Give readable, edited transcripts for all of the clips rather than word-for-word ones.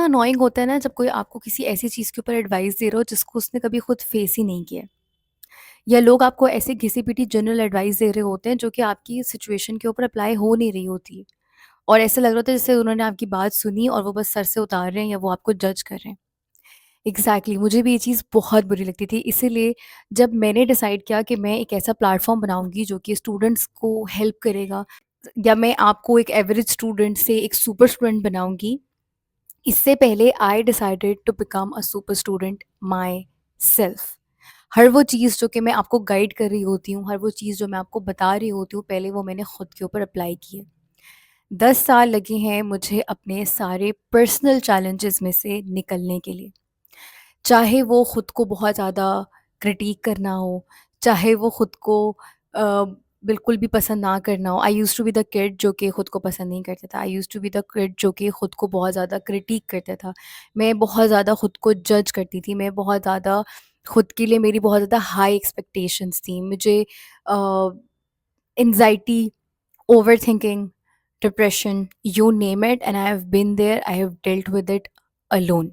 बड़ा अननोइंग होता है ना जब कोई आपको किसी ऐसी चीज़ के ऊपर एडवाइस दे रहा हो जिसको उसने कभी खुद फेस ही नहीं किया, या लोग आपको ऐसे घिसी-पिटी जनरल एडवाइस दे रहे होते हैं जो कि आपकी सिचुएशन के ऊपर अप्लाई हो नहीं रही होती, और ऐसा लग रहा होता है जैसे उन्होंने आपकी बात सुनी और वो बस सर से उतार रहे हैं या वो आपको जज कर रहे हैं। एग्ज़ैक्टली, मुझे भी ये चीज़ बहुत बुरी लगती थी। इसीलिए जब मैंने डिसाइड किया कि मैं एक ऐसा प्लेटफ़ॉर्म बनाऊँगी जो कि स्टूडेंट्स को हेल्प करेगा, या मैं आपको एक एवरेज स्टूडेंट से एक सुपर स्टूडेंट बनाऊँगी, इससे पहले I decided to become a super student myself. हर वो चीज़ जो कि मैं आपको गाइड कर रही होती हूँ, हर वो चीज़ जो मैं आपको बता रही होती हूँ, पहले वो मैंने खुद के ऊपर अप्लाई की है। 10 साल लगे हैं मुझे अपने सारे पर्सनल चैलेंजेस में से निकलने के लिए। चाहे वो खुद को बहुत ज़्यादा क्रिटिक करना हो, चाहे वो खुद को अ, बिल्कुल भी पसंद ना करना हो। I used to be the kid जो कि खुद को पसंद नहीं करता था। I used to be the kid जो कि खुद को बहुत ज़्यादा क्रिटिक करता था। मैं बहुत ज़्यादा खुद को जज करती थी। मैं बहुत ज़्यादा खुद के लिए, मेरी बहुत ज़्यादा हाई एक्सपेक्टेशंस थी। मुझे anxiety, overthinking, depression, you name it, and I have been there, I have dealt with it alone.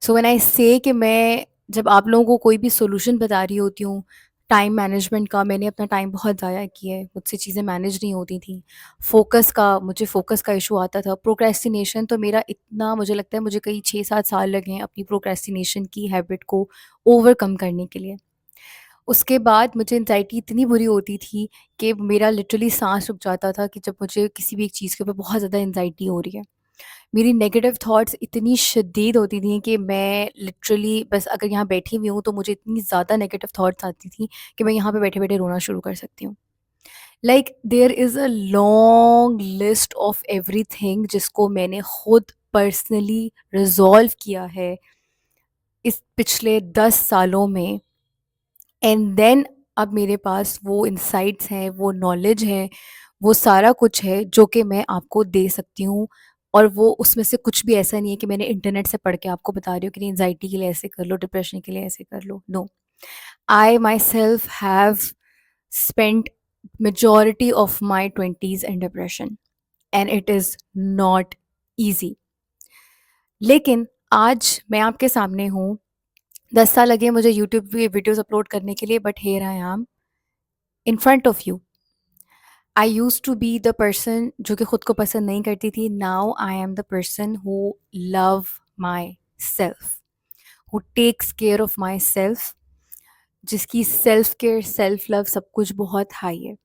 So when I say कि मैं जब आप लोगों को कोई भी सॉल्यूशन बता रही होती हूँ टाइम मैनेजमेंट का, मैंने अपना टाइम बहुत ज़ाया किया है, मुझसे चीज़ें मैनेज नहीं होती थी। मुझे फ़ोकस का इशू आता था। प्रोक्रेस्टिनेशन तो मेरा इतना, मुझे लगता है मुझे कई 6-7 साल लगे हैं अपनी प्रोक्रेस्टिनेशन की हैबिट को ओवरकम करने के लिए। उसके बाद मुझे एंग्ज़ायटी इतनी बुरी होती थी कि मेरा लिटरली साँस रुक जाता था कि जब मुझे किसी भी एक चीज़ के ऊपर बहुत ज़्यादा एंग्ज़ायटी हो रही है। मेरी नेगेटिव थॉट्स इतनी शदीद होती थी कि मैं लिटरली बस अगर यहाँ बैठी हुई हूँ तो मुझे इतनी ज़्यादा नेगेटिव थॉट्स आती थी कि मैं यहाँ पे बैठे-बैठे रोना शुरू कर सकती हूँ। Like there is a long list of everything जिसको मैंने खुद पर्सनली रिज़ॉल्व किया है इस पिछले 10 सालों में, एंड देन अब मेरे पास वो इनसाइट्स हैं, वो नॉलेज है, वो सारा कुछ है जो कि मैं आपको दे सकती हूँ। और वो उसमें से कुछ भी ऐसा नहीं है कि मैंने इंटरनेट से पढ़ के आपको बता रही हूँ कि नहीं एंग्ज़ायटी के लिए ऐसे कर लो, डिप्रेशन के लिए ऐसे कर लो। No, I myself have spent majority of my 20s in depression, and it is not easy. लेकिन आज मैं आपके सामने हूँ। 10 साल लगे मुझे यूट्यूब पे वीडियोस अपलोड करने के लिए, but here I am in front of you. I use to be the person जो कि खुद को पसंद नहीं करती थी। Now I am the person who love myself, who takes care of myself, जिसकी सेल्फ केयर, सेल्फ लव सब कुछ बहुत हाई है।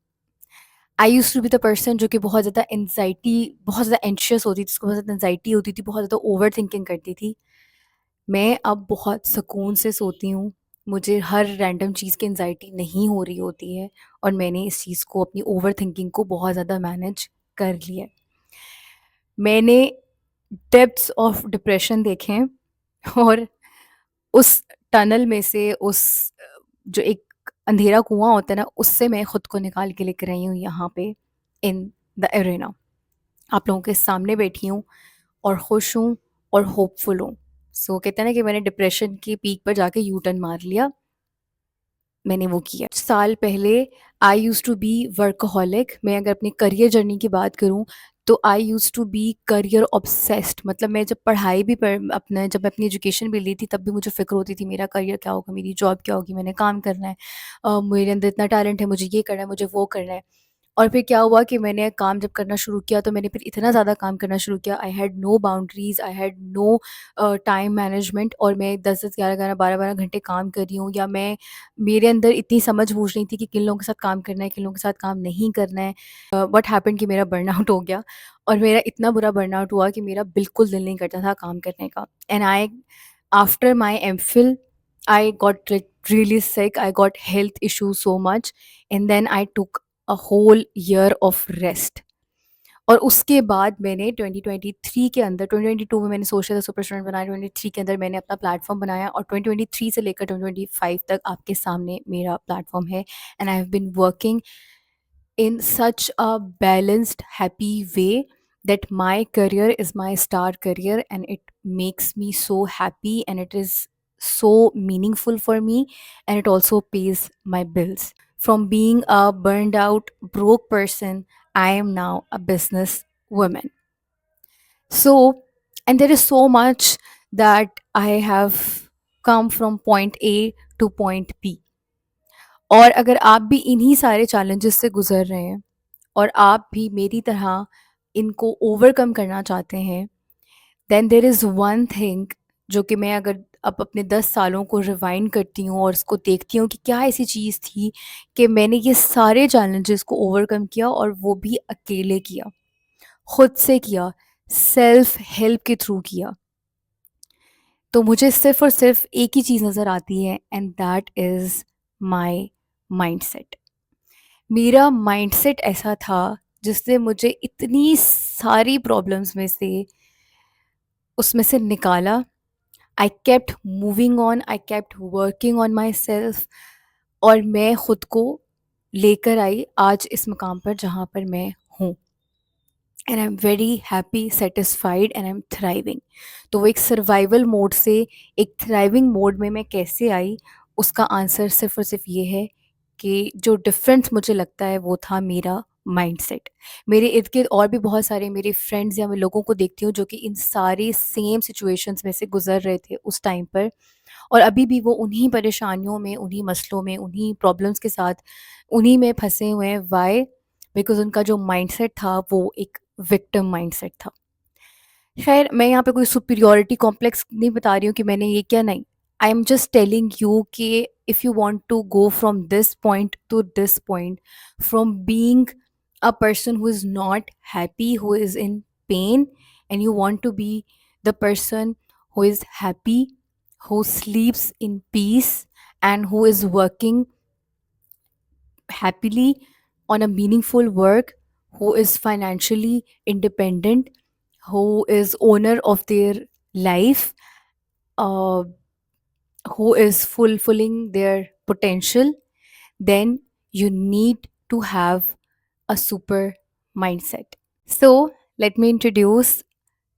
I use to be the person जो कि बहुत ज़्यादा एनजाइटी, बहुत ज़्यादा एंशियस होती थी, जिसको बहुत ज़्यादा एनजाइटी होती थी, बहुत ज़्यादा ओवर थिंकिंग करती थी। मैं अब बहुत सुकून से सोती हूँ। मुझे हर रैंडम चीज़ की एंग्ज़ायटी नहीं हो रही होती है, और मैंने इस चीज़ को, अपनी ओवरथिंकिंग को बहुत ज़्यादा मैनेज कर लिया है। मैंने डेप्थ्स ऑफ डिप्रेशन देखे हैं, और उस टनल में से, जो एक अंधेरा कुआँ होता है ना, उससे मैं खुद को निकाल के लेकर आई हूँ यहाँ पे इन द एरेना। आप लोगों के सामने बैठी हूँ और खुश हूँ और होपफुल हूँ। सो कहते हैं ना कि मैंने डिप्रेशन की पीक पर जाके यू टर्न मार लिया, मैंने वो किया। कुछ साल पहले I used to be workaholic. मैं अगर अपनी करियर जर्नी की बात करूँ तो I used to be career obsessed. मतलब मैं जब पढ़ाई भी अपना, जब मैं अपनी एजुकेशन भी ली थी, तब भी मुझे फ़िक्र होती थी मेरा करियर क्या होगा, मेरी जॉब क्या होगी, मैंने काम करना है, मेरे अंदर इतना टैलेंट है, मुझे ये करना है, मुझे वो करना है। और फिर क्या हुआ कि मैंने काम जब करना शुरू किया तो मैंने फिर इतना ज़्यादा काम करना शुरू किया। I had no boundaries, I had no time management, और मैं 10-10, 11-11, 12-12 घंटे काम कर रही हूँ, या मैं, मेरे अंदर इतनी समझ बूझ नहीं थी कि किन लोगों के साथ काम करना है, किन लोगों के साथ काम नहीं करना है। व्हाट हैपेंड कि मेरा बर्नआउट हो गया, और मेरा इतना बुरा बर्नआउट हुआ कि मेरा बिल्कुल दिल नहीं करता था काम करने का। And I, after my MPhil, I got like really sick. I got health issues so much, and then I took a whole year of rest. और उसके बाद मैंने 2023 के अंदर, 2022 में मैंने सोचा था सुपर स्टूडेंट बनाया, 2023 के अंदर मैंने अपना प्लेटफॉर्म बनाया, और 2023 से लेकर 2025 तक आपके सामने मेरा प्लेटफॉर्म है। And I have been working in such a balanced, happy way that my career is my star career, and it makes me so happy, and it is so meaningful for me, and it also pays my bills. From being a burned out, broke person, I am now a business woman. So and there is so much that I have come from point A to point B. और अगर आप भी इन्हीं सारे challenges से गुजर रहे हैं और आप भी मेरी तरह इनको ओवरकम करना चाहते हैं, then there is one thing जो कि मैं अगर अब अपने 10 सालों को रिवाइंड करती हूँ और उसको देखती हूँ कि क्या ऐसी चीज़ थी कि मैंने ये सारे चैलेंजेस को ओवरकम किया और वो भी अकेले किया, खुद से किया, सेल्फ हेल्प के थ्रू किया। तो मुझे सिर्फ़ और सिर्फ़ एक ही चीज़ नज़र आती है, and that is my mindset. मेरा माइंडसेट ऐसा था जिसने मुझे इतनी सारी प्रॉब्लम्स में से उसमें से निकाला। I kept moving on, I kept working on my self, और मैं खुद को लेकर आई आज इस मुकाम पर जहाँ पर मैं हूँ। And I am very happy, satisfied, and I am thriving. तो वो एक सर्वाइवल मोड से एक थ्राइविंग मोड में मैं कैसे आई, उसका आंसर सिर्फ और सिर्फ ये है कि जो डिफरेंस मुझे लगता है वो था मेरा माइंडसेट। मेरे इर्द गिर्द और भी बहुत सारे मेरे फ्रेंड्स या मैं लोगों को देखती हूँ जो कि इन सारी सेम सिचुएशंस में से गुजर रहे थे उस टाइम पर, और अभी भी वो उन्हीं परेशानियों में, उन्हीं मसलों में, उन्हीं प्रॉब्लम्स के साथ उन्हीं में फंसे हुए हैं। वाई? बिकॉज उनका जो माइंडसेट था वो एक विक्टिम माइंडसेट था। खैर, मैं यहाँ पे कोई सुपीरियॉरिटी कॉम्प्लेक्स नहीं बता रही हूँ कि मैंने ये किया, नहीं। I am just telling you कि if you want to go from this point to this point, from being a person who is not happy, who is in pain, and you want to be the person who is happy, who sleeps in peace, and who is working happily on a meaningful work, who is financially independent, who is owner of their life, uh, who is fulfilling their potential, then you need to have a super mindset. So let me introduce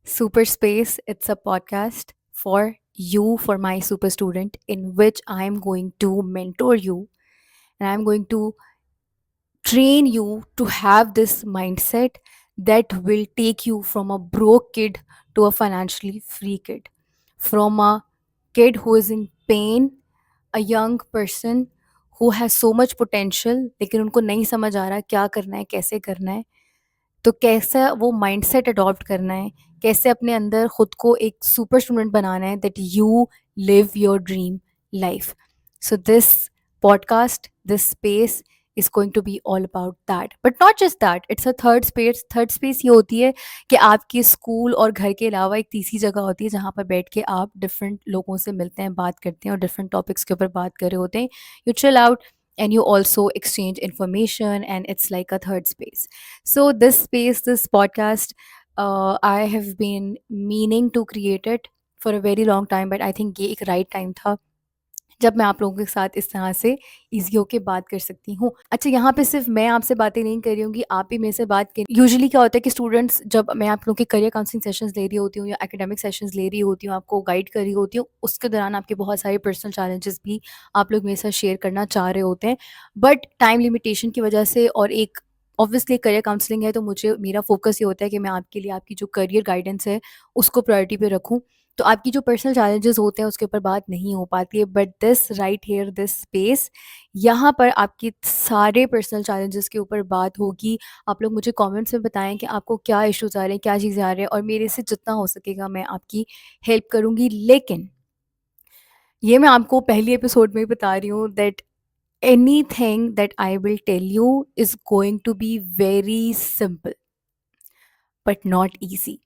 Super Space. It's a podcast for you, for my super student, in which I'm going to mentor you, and I'm going to train you to have this mindset that will take you from a broke kid to a financially free kid, from a kid who is in pain, a young person who has so much potential लेकिन उनको नहीं समझ आ रहा क्या करना है, कैसे करना है, तो कैसा वो माइंडसेट अडॉप्ट करना है, कैसे अपने अंदर खुद को एक सुपर स्टूडेंट बनाना है, that you live your dream life. So this podcast, this space is going to be all about that, but not just that, it's a third space। Third space ये होती है कि आपके स्कूल और घर के अलावा एक तीसरी जगह होती है जहाँ पर बैठ के आप डिफरेंट लोगों से मिलते हैं, बात करते हैं और डिफरेंट टॉपिक्स के ऊपर बात कर रहे होते हैं। You chill out and you also exchange information, and it's like a third space. So this space, this podcast, I have been meaning to create it for a very long time, but I think ये एक right time था जब मैं आप लोगों के साथ इस तरह से ईज़ी होके बात कर सकती हूँ। अच्छा, यहाँ पे सिर्फ़ मैं आपसे बातें नहीं कर रही हूँ कि आप भी मेरे से बात करें। यूजुअली क्या होता है कि स्टूडेंट्स, जब मैं आप लोगों के करियर काउंसलिंग सेशंस ले रही होती हूँ या एकेडमिक सेशंस ले रही होती हूँ, आपको गाइड कर रही होती हूँ, उसके दौरान आपके बहुत सारे पर्सनल चैलेंजेस भी आप लोग मेरे साथ शेयर करना चाह रहे होते हैं। बट टाइम लिमिटेशन की वजह से, और एक ऑब्वियसली करियर काउंसलिंग है, तो मुझे मेरा फ़ोकस ये होता है कि मैं आपके लिए आपकी जो करियर गाइडेंस है, उसको प्रायोरिटी पे रखूँ। तो आपकी जो पर्सनल चैलेंजेस होते हैं उसके ऊपर बात नहीं हो पाती है, but this right here, this space, यहाँ पर आपके सारे पर्सनल चैलेंजेस के ऊपर बात होगी। आप लोग मुझे कमेंट्स में बताएं कि आपको क्या इश्यूज आ रहे हैं, क्या चीज़ें आ रही हैं, और मेरे से जितना हो सकेगा मैं आपकी हेल्प करूँगी। लेकिन ये मैं आपको पहली एपिसोड में ही बता रही हूँ that anything that I will tell you is going to be very simple but not easy.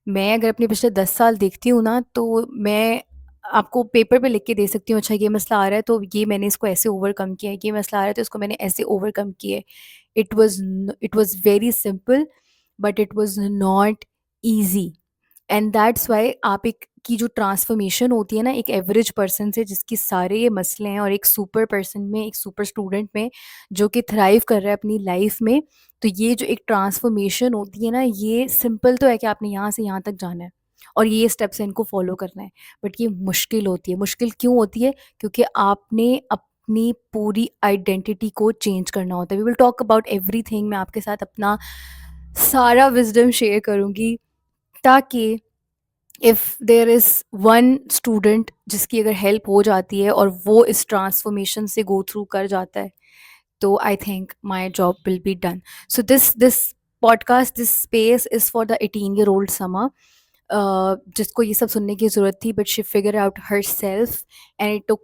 मैं अगर अपने पिछले 10 साल देखती हूँ ना, तो मैं आपको पेपर पे लिख के दे सकती हूँ, अच्छा ये मसला आ रहा है तो ये मैंने इसको ऐसे ओवरकम किया है, ये मसला आ रहा है तो इसको मैंने ऐसे ओवरकम किया है। It was very simple but it was not easy, and that's why आप एक की जो ट्रांसफॉर्मेशन होती है ना, एक एवरेज पर्सन से जिसकी सारे ये मसले हैं, और एक सुपर पर्सन में, एक सुपर स्टूडेंट में जो कि थ्राइव कर रहा है अपनी लाइफ में, तो ये जो एक ट्रांसफॉर्मेशन होती है ना, ये सिंपल तो है कि आपने यहाँ से यहाँ तक जाना है और ये स्टेप्स हैं इनको फॉलो करना है, बट ये मुश्किल होती है। मुश्किल क्यों होती है? क्योंकि आपने अपनी पूरी आइडेंटिटी को चेंज करना होता है। We will talk about everything. मैं आपके साथ अपना सारा विजडम शेयर करूँगी ताकि if there is one student जिसकी अगर हेल्प हो जाती है और वो इस ट्रांसफॉर्मेशन से गो थ्रू कर जाता है, तो I think my job will be done. So this podcast, this space is for the 18-year-old Sama, जिसको ये सब सुनने की ज़रूरत थी, but she figured out herself, and it took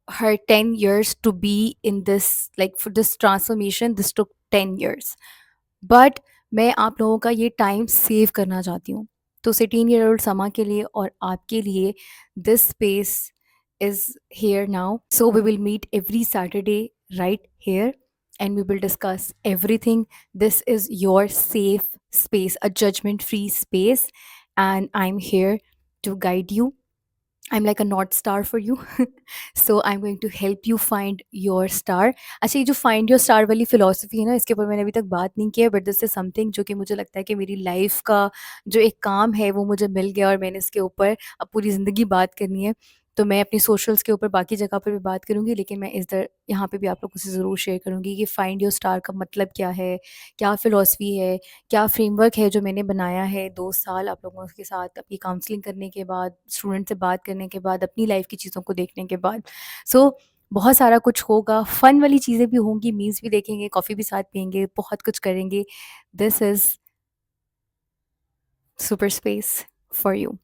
her 10 years to be in this, like for this transformation, this took 10 years. But मैं आप लोगों का ये टाइम सेव करना चाहती हूँ। तो 18-year-old समा के लिए और आपके लिए this space is here now. So we will meet every Saturday right here and we will discuss everything. This is your safe space, a judgment free space, and I'm here to guide you. I'm like a North Star for you. So I'm going to help you find your star. अच्छा, ये जो find your star वाली philosophy है ना, इसके ऊपर मैंने अभी तक बात नहीं की है, बट दिस इज़ समथिंग जो कि मुझे लगता है कि मेरी लाइफ़ का जो एक काम है वो मुझे मिल गया और मैंने इसके ऊपर अब पूरी ज़िंदगी बात करनी है। तो मैं अपनी सोशल्स के ऊपर बाकी जगह पर भी बात करूँगी, लेकिन मैं इधर यहाँ पे भी आप लोगों से ज़रूर शेयर करूँगी कि फाइंड योर स्टार का मतलब क्या है, क्या फ़िलॉसफ़ी है, क्या फ्रेमवर्क है जो मैंने बनाया है 2 साल आप लोगों के साथ अपनी काउंसलिंग करने के बाद, स्टूडेंट से बात करने के बाद, अपनी लाइफ़ की चीज़ों को देखने के बाद। सो बहुत सारा कुछ होगा, फ़न वाली चीज़ें भी होंगी, मीम्स भी देखेंगे, कॉफ़ी भी साथ पिएँगे, बहुत कुछ करेंगे। This is super space for you.